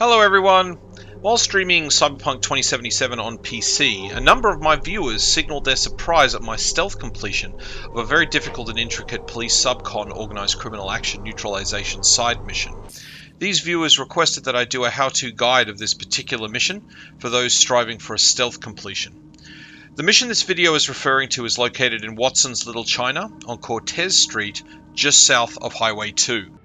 Hello everyone! While streaming Cyberpunk 2077 on PC, a number of my viewers signaled their surprise at my stealth completion of a very difficult and intricate police subcon organised criminal action neutralization side mission. These viewers requested that I do a how-to guide of this particular mission for those striving for a stealth completion. The mission this video is referring to is located in Watson's Little China on Cortez Street, just south of Highway 2.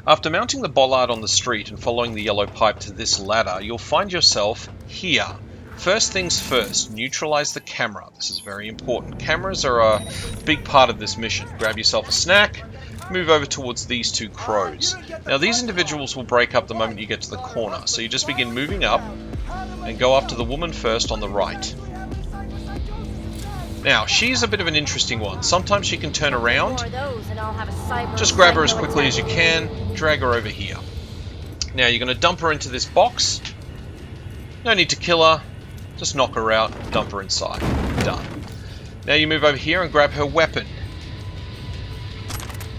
After mounting the bollard on the street and following the yellow pipe to this ladder, you'll find yourself here. First things first, neutralize the camera. This is very important. Cameras are a big part of this mission. Grab yourself a snack, move over towards these two crows. Now these individuals will break up the moment you get to the corner, so you just begin moving up and go after the woman first on the right. Now, she's a bit of an interesting one. Sometimes she can turn around. Just grab her as quickly as you can, drag her over here. Now, you're going to dump her into this box. No need to kill her. Just knock her out, dump her inside. Done. Now you move over here and grab her weapon.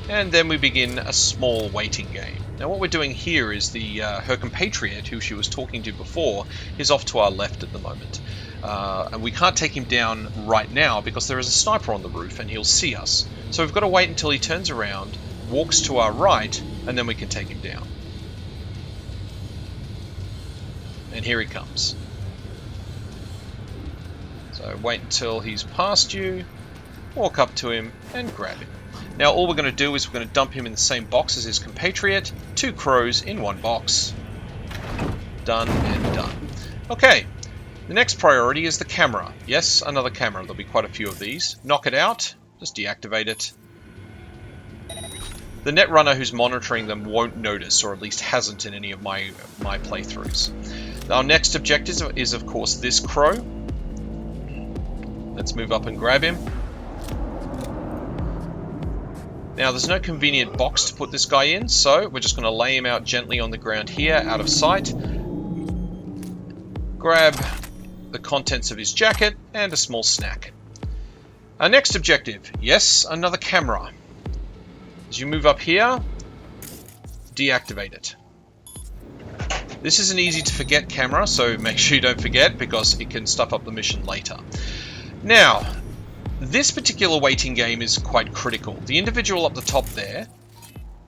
And then we begin a small waiting game. Now what we're doing here is her compatriot, who she was talking to before, is off to our left at the moment. And we can't take him down right now because there is a sniper on the roof and he'll see us. So we've got to wait until he turns around, walks to our right, and then we can take him down. And here he comes. So wait until he's past you, walk up to him, and grab him. Now all we're going to do is we're going to dump him in the same box as his compatriot. Two crows in one box. Done and done. Okay. The next priority is the camera. Yes, another camera. There'll be quite a few of these. Knock it out. Just deactivate it. The net runner who's monitoring them won't notice, or at least hasn't in any of my playthroughs. Our next objective is, of course, this crow. Let's move up and grab him. Now, there's no convenient box to put this guy in, so we're just going to lay him out gently on the ground here, out of sight. Grab the contents of his jacket and a small snack. Our next objective, yes, another camera. As you move up here, deactivate it. This is an easy to forget camera, so make sure you don't forget because it can stuff up the mission later. Now, this particular waiting game is quite critical. The individual up the top there,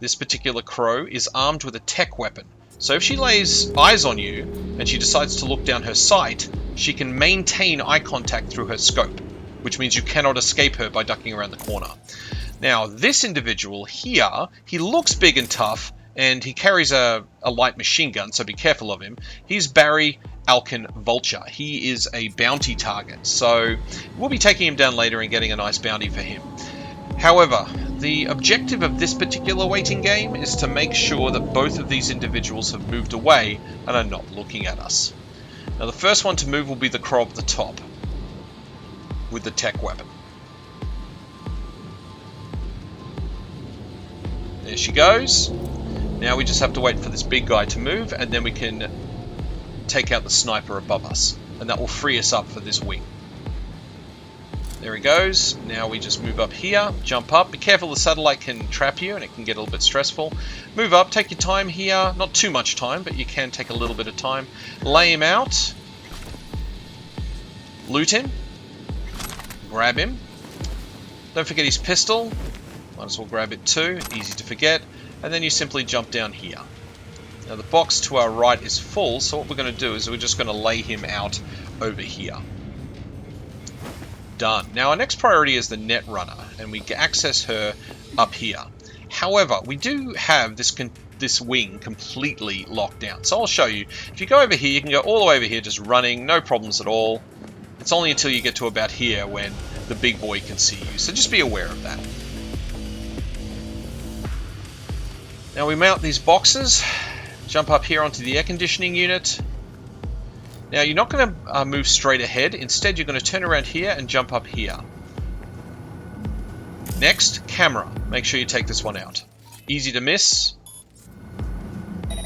this particular crow, is armed with a tech weapon. So if she lays eyes on you and she decides to look down her sight, she can maintain eye contact through her scope, which means you cannot escape her by ducking around the corner. Now, this individual here, he looks big and tough, and he carries a light machine gun, so be careful of him. He's Barry Alkin Vulture. He is a bounty target, so we'll be taking him down later and getting a nice bounty for him. However, the objective of this particular waiting game is to make sure that both of these individuals have moved away and are not looking at us. Now the first one to move will be the crow up the top with the tech weapon. There she goes. Now we just have to wait for this big guy to move and then we can take out the sniper above us, and that will free us up for this wing. There he goes. Now we just move up here, jump up. Be careful, the satellite can trap you and it can get a little bit stressful. Move up, take your time here. Not too much time, but you can take a little bit of time. Lay him out. Loot him. Grab him. Don't forget his pistol. Might as well grab it too. Easy to forget. And then you simply jump down here. Now the box to our right is full, so what we're going to do is we're just going to lay him out over here. Done. Now our next priority is the net runner, and we access her up here. However, we do have this wing completely locked down. So I'll show you. If you go over here, you can go all the way over here just running, no problems at all. It's only until you get to about here when the big boy can see you. So just be aware of that. Now we mount these boxes, jump up here onto the air conditioning unit. Now you're not going to move straight ahead, instead you're going to turn around here and jump up here. Next, camera. Make sure you take this one out. Easy to miss. Now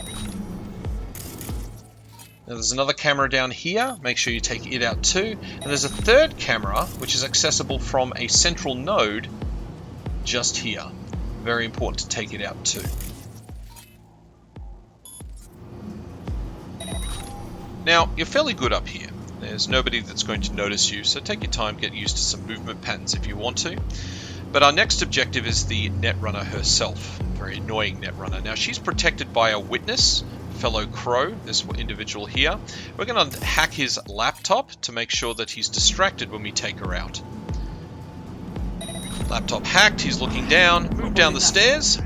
there's another camera down here, make sure you take it out too. And there's a third camera which is accessible from a central node just here. Very important to take it out too. Now, you're fairly good up here. There's nobody that's going to notice you, so take your time, get used to some movement patterns if you want to. But our next objective is the Netrunner herself. Very annoying Netrunner. Now, she's protected by a witness, fellow Crow, this individual here. We're going to hack his laptop to make sure that he's distracted when we take her out. Laptop hacked, he's looking down, move down the stairs,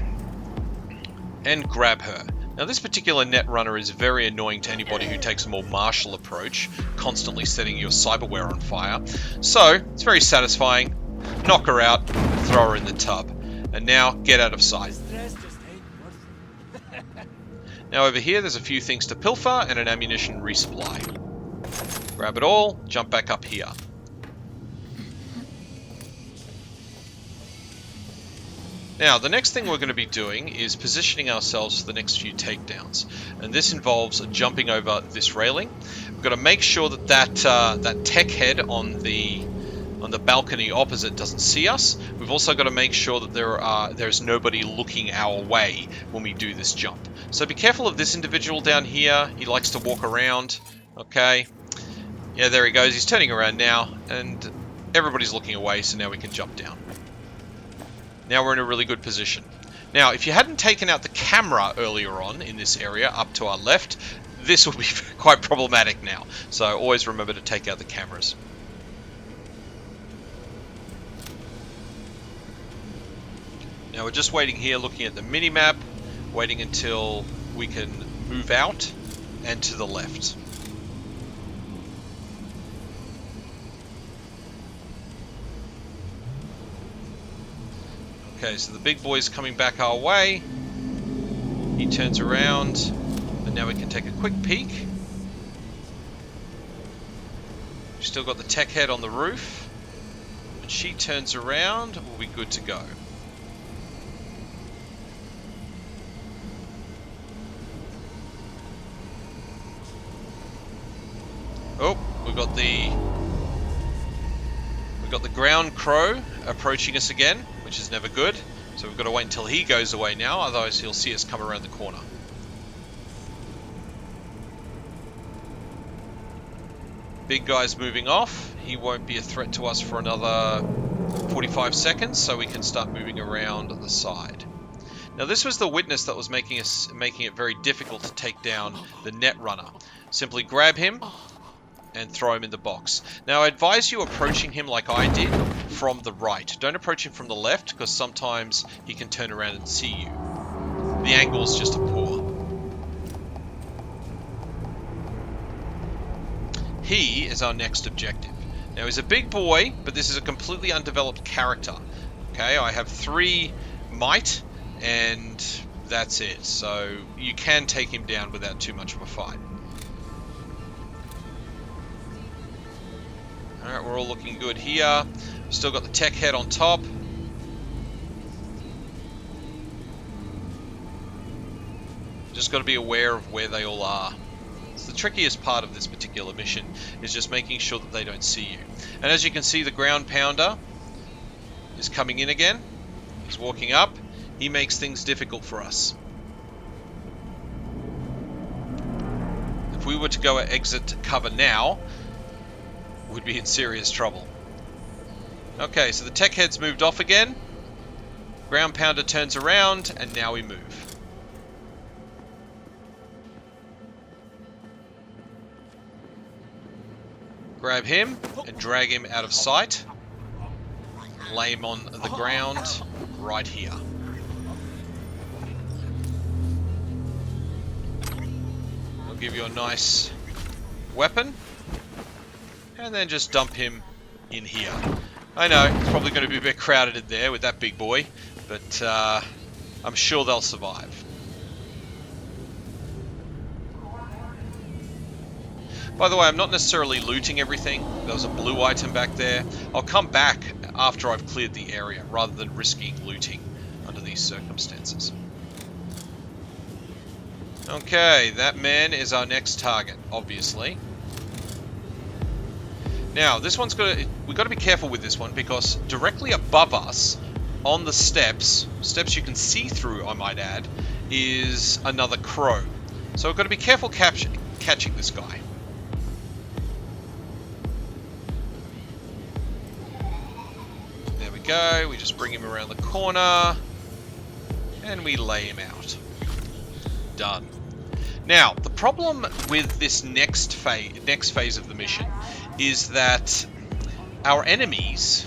and grab her. Now this particular Netrunner is very annoying to anybody who takes a more martial approach, constantly setting your cyberware on fire. So, it's very satisfying. Knock her out, throw her in the tub. And now, get out of sight. Now over here, there's a few things to pilfer and an ammunition resupply. Grab it all, jump back up here. Now, the next thing we're going to be doing is positioning ourselves for the next few takedowns. And this involves jumping over this railing. We've got to make sure that that tech head on the balcony opposite doesn't see us. We've also got to make sure that there's nobody looking our way when we do this jump. So be careful of this individual down here. He likes to walk around. Okay. Yeah, there he goes. He's turning around now. And everybody's looking away, so now we can jump down. Now we're in a really good position. Now, if you hadn't taken out the camera earlier on in this area, up to our left, this will be quite problematic now. So always remember to take out the cameras. Now we're just waiting here, looking at the mini-map, waiting until we can move out and to the left. Okay, so the big boy's coming back our way. He turns around, and now we can take a quick peek. We've still got the tech head on the roof. When she turns around, we'll be good to go. Oh, we've got the ground crow approaching us again, which is never good. So we've got to wait until he goes away now, otherwise he'll see us come around the corner. Big guy's moving off. He won't be a threat to us for another 45 seconds, so we can start moving around the side. Now this was the witness that was making it very difficult to take down the Netrunner. Simply grab him and throw him in the box. Now I advise you approaching him like I did, from the right. Don't approach him from the left, because sometimes he can turn around and see you. The angle's just poor. He is our next objective. Now he's a big boy, but this is a completely undeveloped character. Okay, I have 3 might, and that's it. So you can take him down without too much of a fight. Alright, we're all looking good here. Still got the tech head on top. Just got to be aware of where they all are. It's the trickiest part of this particular mission, is just making sure that they don't see you. And as you can see, the ground pounder is coming in again. He's walking up. He makes things difficult for us. If we were to go exit cover now, would be in serious trouble. Okay, so the tech head's moved off again. Ground pounder turns around, and now we move. Grab him and drag him out of sight. Lay him on the ground right here. I'll give you a nice weapon. And then just dump him in here. I know, it's probably going to be a bit crowded in there with that big boy, but I'm sure they'll survive. By the way, I'm not necessarily looting everything. There was a blue item back there. I'll come back after I've cleared the area, rather than risking looting under these circumstances. Okay, that man is our next target, obviously. Now, this one's we've got to be careful with this one, because directly above us, on the steps you can see through, I might add, is another crow. So we've got to be careful catching this guy. go. We just bring him around the corner. And we lay him out. Done. Now, the problem with this next phase of the mission is that our enemies,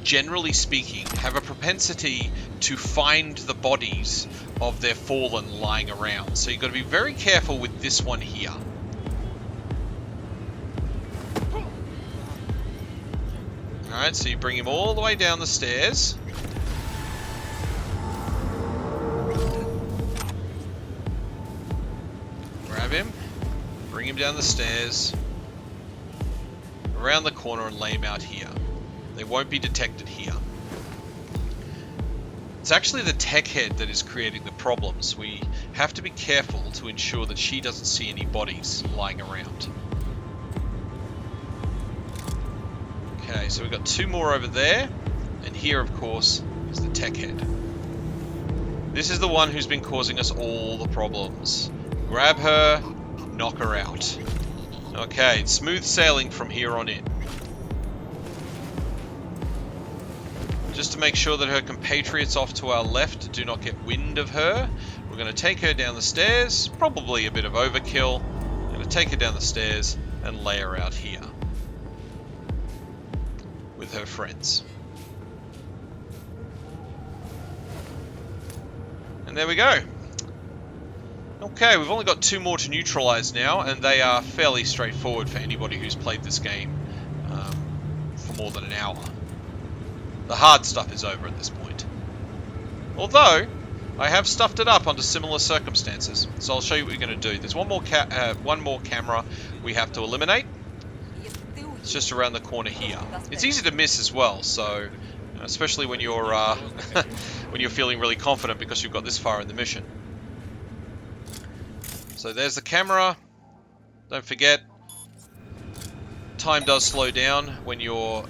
generally speaking, have a propensity to find the bodies of their fallen lying around. So you've got to be very careful with this one here. Alright, so you bring him all the way down the stairs. Grab him, bring him down the stairs, around the corner and lay him out here. They won't be detected here. It's actually the tech head that is creating the problems. We have to be careful to ensure that she doesn't see any bodies lying around. Okay, so we've got 2 more over there, and here, of course, is the tech head. This is the one who's been causing us all the problems. Grab her, knock her out. Okay, it's smooth sailing from here on in. Just to make sure that her compatriots off to our left do not get wind of her, we're going to take her down the stairs, probably a bit of overkill. We're going to take her down the stairs and lay her out here with her friends. And there we go. Okay, we've only got 2 more to neutralize now, and they are fairly straightforward for anybody who's played this game for more than an hour. The hard stuff is over at this point. Although, I have stuffed it up under similar circumstances, so I'll show you what we're going to do. There's one more camera we have to eliminate. It's just around the corner here. It's easy to miss as well, so especially when you're when you're feeling really confident because you've got this far in the mission. So there's the camera. Don't forget, time does slow down when you're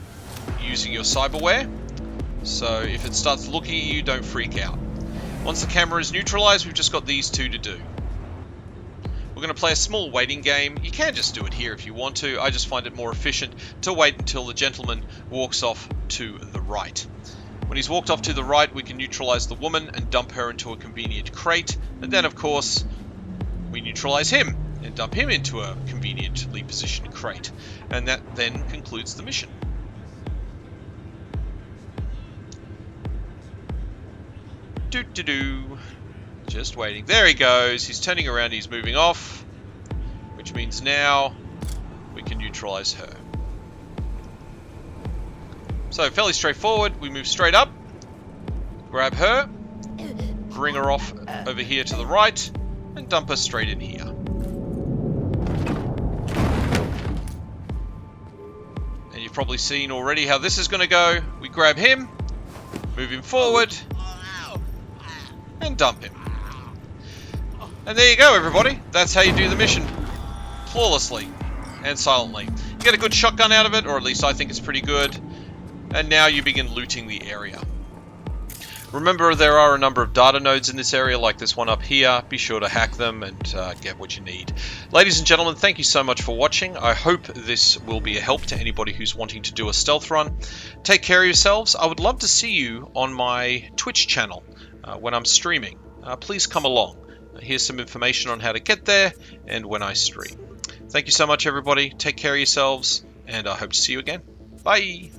using your cyberware. So if it starts looking at you, don't freak out. Once the camera is neutralized, we've just got these 2 to do. We're going to play a small waiting game. You can just do it here if you want to. I just find it more efficient to wait until the gentleman walks off to the right. When he's walked off to the right, we can neutralize the woman and dump her into a convenient crate. And then, of course, we neutralize him and dump him into a conveniently positioned crate. And that then concludes the mission. Do-do-do. Just waiting. There he goes. He's turning around. He's moving off. Which means now we can neutralize her. So fairly straightforward. We move straight up. Grab her. Bring her off over here to the right. And dump her straight in here. And you've probably seen already how this is going to go. We grab him. Move him forward. And dump him. And there you go, everybody. That's how you do the mission. Flawlessly. And silently. You get a good shotgun out of it, or at least I think it's pretty good. And now you begin looting the area. Remember, there are a number of data nodes in this area, like this one up here. Be sure to hack them and get what you need. Ladies and gentlemen, thank you so much for watching. I hope this will be a help to anybody who's wanting to do a stealth run. Take care of yourselves. I would love to see you on my Twitch channel when I'm streaming. Please come along. Here's some information on how to get there and when I stream. Thank you so much, everybody. Take care of yourselves, and I hope to see you again. Bye!